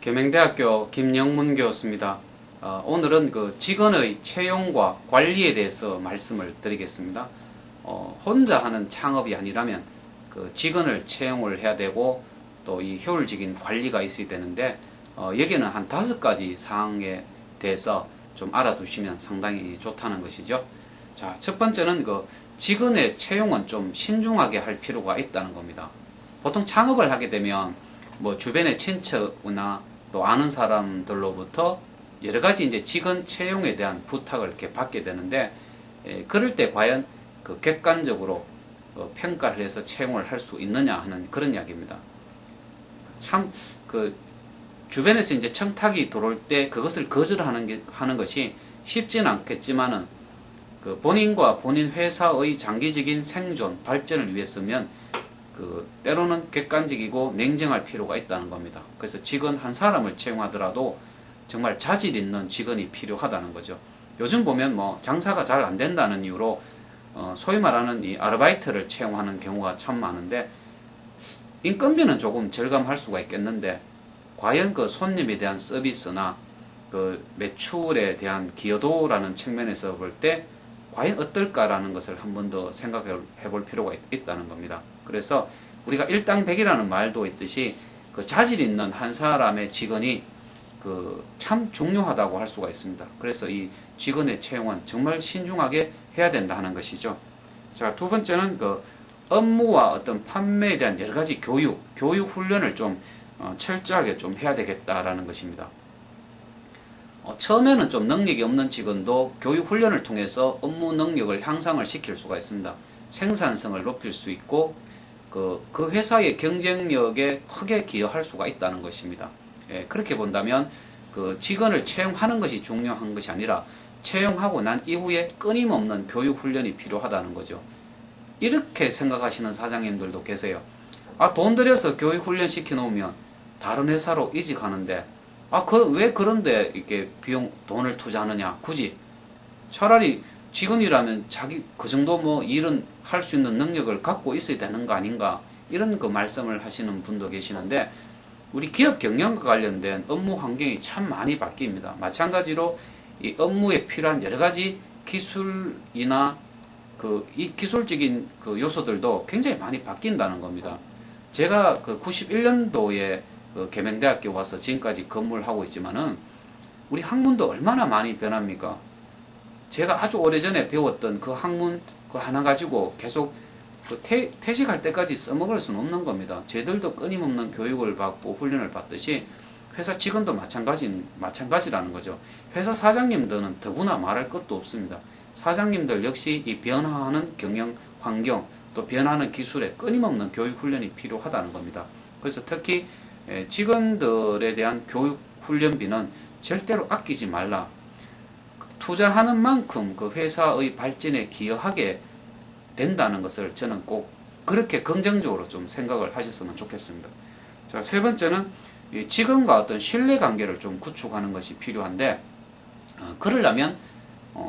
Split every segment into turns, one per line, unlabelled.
계명대학교 김영문 교수입니다. 오늘은 그 직원의 채용과 관리에 대해서 말씀을 드리겠습니다. 혼자 하는 창업이 아니라면 그 직원을 채용을 해야 되고 또 이 효율적인 관리가 있어야 되는데 여기는 한 5가지 사항에 대해서 좀 알아두시면 상당히 좋다는 것이죠. 자, 첫 번째는 그 직원의 채용은 좀 신중하게 할 필요가 있다는 겁니다. 보통 창업을 하게 되면 뭐 주변의 친척이나 또 아는 사람들로부터 여러 가지 이제 직원 채용에 대한 부탁을 이렇게 받게 되는데, 그럴 때 과연 그 객관적으로 평가를 해서 채용을 할 수 있느냐 하는 그런 이야기입니다. 참 그 주변에서 이제 청탁이 들어올 때 그것을 거절하는 것이 쉽지는 않겠지만은 그 본인과 본인 회사의 장기적인 생존, 발전을 위해서면 그 때로는 객관적이고 냉정할 필요가 있다는 겁니다. 그래서 직원 한 사람을 채용하더라도 정말 자질 있는 직원이 필요하다는 거죠. 요즘 보면 뭐 장사가 잘 안 된다는 이유로 소위 말하는 이 아르바이트를 채용하는 경우가 참 많은데, 인건비는 조금 절감할 수가 있겠는데 과연 그 손님에 대한 서비스나 그 매출에 대한 기여도라는 측면에서 볼 때 과연 어떨까라는 것을 한 번 더 생각해 볼 필요가 있다는 겁니다. 그래서 우리가 일당백이라는 말도 있듯이 그 자질 있는 한 사람의 직원이 그 참 중요하다고 할 수가 있습니다. 그래서 이 직원의 채용은 정말 신중하게 해야 된다 하는 것이죠. 자, 두 번째는 그 업무와 어떤 판매에 대한 여러 가지 교육 훈련을 좀 철저하게 좀 해야 되겠다라는 것입니다. 처음에는 좀 능력이 없는 직원도 교육 훈련을 통해서 업무 능력을 향상을 시킬 수가 있습니다. 생산성을 높일 수 있고 그 회사의 경쟁력에 크게 기여할 수가 있다는 것입니다. 그렇게 본다면 그 직원을 채용하는 것이 중요한 것이 아니라 채용하고 난 이후에 끊임없는 교육 훈련이 필요하다는 거죠. 이렇게 생각하시는 사장님들도 계세요. 돈 들여서 교육 훈련 시켜 놓으면 다른 회사로 이직하는데 왜 그런데 이렇게 돈을 투자하느냐. 굳이 차라리 직원이라면 자기 그 정도 뭐 일은 할 수 있는 능력을 갖고 있어야 되는 거 아닌가, 이런 그 말씀을 하시는 분도 계시는데, 우리 기업 경영과 관련된 업무 환경이 참 많이 바뀝니다. 마찬가지로 이 업무에 필요한 여러 가지 기술이나 이 기술적인 그 요소들도 굉장히 많이 바뀐다는 겁니다. 제가 그 91년도에 그 계명대학교 와서 지금까지 근무를 하고 있지만은 우리 학문도 얼마나 많이 변합니까? 제가 아주 오래전에 배웠던 그 학문 그 하나 가지고 계속 그 퇴직할 때까지 써먹을 수는 없는 겁니다. 저희들도 끊임없는 교육을 받고 훈련을 받듯이 회사 직원도 마찬가지라는 거죠. 회사 사장님들은 더구나 말할 것도 없습니다. 사장님들 역시 이 변화하는 경영 환경, 또 변화하는 기술에 끊임없는 교육 훈련이 필요하다는 겁니다. 그래서 특히 직원들에 대한 교육 훈련비는 절대로 아끼지 말라. 투자하는 만큼 그 회사의 발전에 기여하게 된다는 것을 저는 꼭 그렇게 긍정적으로 좀 생각을 하셨으면 좋겠습니다. 자, 세 번째는 직원과 어떤 신뢰관계를 좀 구축하는 것이 필요한데, 그러려면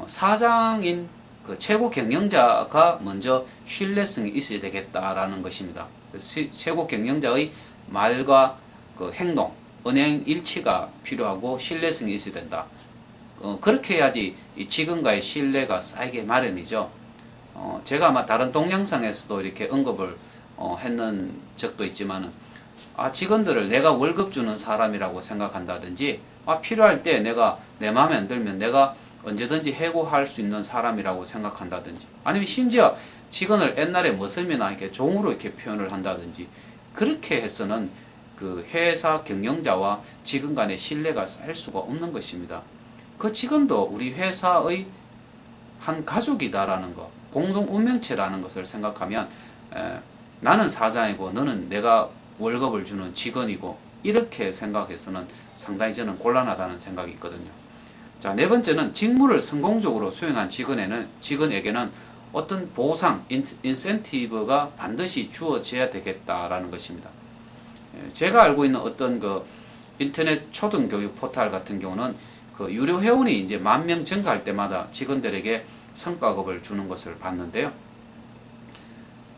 사장인 그 최고 경영자가 먼저 신뢰성이 있어야 되겠다라는 것입니다. 최고 경영자의 말과 그 행동, 언행 일치가 필요하고 신뢰성이 있어야 된다. 그렇게 해야지 이 직원과의 신뢰가 쌓이게 마련이죠. 제가 아마 다른 동영상에서도 이렇게 언급을 했는 적도 있지만은, 직원들을 내가 월급 주는 사람이라고 생각한다든지, 필요할 때 내가 내 마음에 안 들면 내가 언제든지 해고할 수 있는 사람이라고 생각한다든지, 아니면 심지어 직원을 옛날에 머슴이나 이렇게 종으로 이렇게 표현을 한다든지, 그렇게 해서는 그 회사 경영자와 직원 간의 신뢰가 쌓일 수가 없는 것입니다. 그 직원도 우리 회사의 한 가족이다라는 것, 공동 운명체라는 것을 생각하면 나는 사장이고 너는 내가 월급을 주는 직원이고, 이렇게 생각해서는 상당히 저는 곤란하다는 생각이 있거든요. 자, 네 번째는 직무를 성공적으로 수행한 직원에게는 어떤 보상, 인센티브가 반드시 주어져야 되겠다라는 것입니다. 제가 알고 있는 어떤 그 인터넷 초등교육 포털 같은 경우는 그 유료 회원이 이제 10,000명 증가할 때마다 직원들에게 성과급을 주는 것을 봤는데요.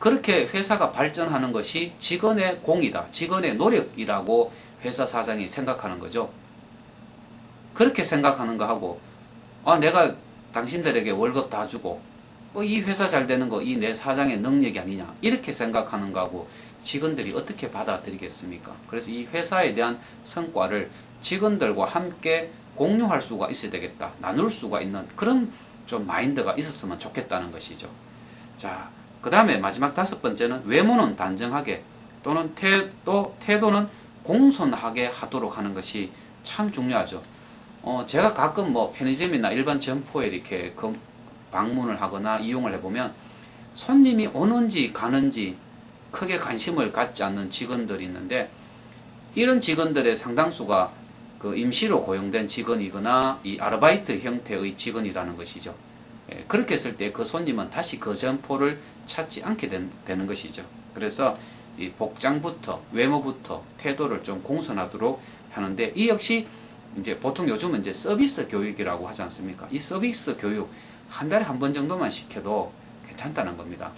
그렇게 회사가 발전하는 것이 직원의 공이다, 직원의 노력이라고 회사 사장이 생각하는 거죠. 그렇게 생각하는 거 하고, 내가 당신들에게 월급 다 주고 이 회사 잘 되는 거 이 내 사장의 능력이 아니냐 이렇게 생각하는 거하고 직원들이 어떻게 받아들이겠습니까? 그래서 이 회사에 대한 성과를 직원들과 함께 공유할 수가 있어야 되겠다. 나눌 수가 있는 그런 좀 마인드가 있었으면 좋겠다는 것이죠. 자, 그 다음에 마지막 5번째는 외모는 단정하게 또는 태도는 공손하게 하도록 하는 것이 참 중요하죠. 제가 가끔 뭐 편의점이나 일반 점포에 이렇게 방문을 하거나 이용을 해보면 손님이 오는지 가는지 크게 관심을 갖지 않는 직원들이 있는데, 이런 직원들의 상당수가 그 임시로 고용된 직원이거나 이 아르바이트 형태의 직원이라는 것이죠. 그렇게 했을 때 그 손님은 다시 그 점포를 찾지 않게 되는 것이죠. 그래서 이 복장부터 외모부터 태도를 좀 공손하도록 하는데, 이 역시 이제 보통 요즘은 이제 서비스 교육이라고 하지 않습니까? 이 서비스 교육 한 달에 한 번 정도만 시켜도 괜찮다는 겁니다.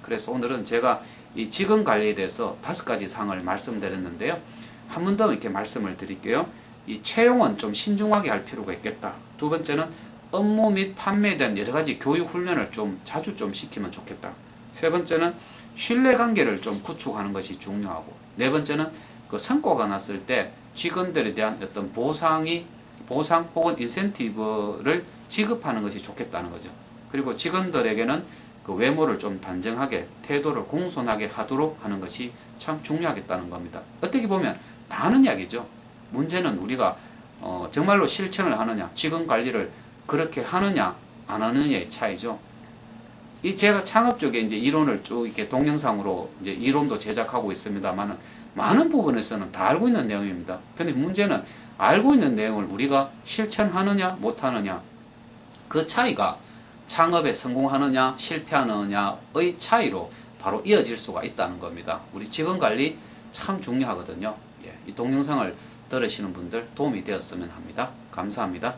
그래서 오늘은 제가 이 직원 관리에 대해서 5가지 사항을 말씀드렸는데요. 한 번 더 이렇게 말씀을 드릴게요. 이 채용은 좀 신중하게 할 필요가 있겠다. 두 번째는 업무 및 판매에 대한 여러 가지 교육 훈련을 좀 자주 좀 시키면 좋겠다. 세 번째는 신뢰관계를 좀 구축하는 것이 중요하고, 네 번째는 그 성과가 났을 때 직원들에 대한 어떤 보상 혹은 인센티브를 지급하는 것이 좋겠다는 거죠. 그리고 직원들에게는 그 외모를 좀 단정하게, 태도를 공손하게 하도록 하는 것이 참 중요하겠다는 겁니다. 어떻게 보면 다 하는 이야기죠. 문제는 우리가 정말로 실천을 하느냐, 직원 관리를 그렇게 하느냐 안 하느냐의 차이죠. 이 제가 창업 쪽에 이제 이론을 쭉 이렇게 동영상으로 이제 이론도 제작하고 있습니다만은 많은 부분에서는 다 알고 있는 내용입니다. 근데 문제는 알고 있는 내용을 우리가 실천하느냐 못하느냐, 그 차이가 창업에 성공하느냐 실패하느냐의 차이로 바로 이어질 수가 있다는 겁니다. 우리 직원 관리 참 중요하거든요. 이 동영상을 들으시는 분들 도움이 되었으면 합니다. 감사합니다.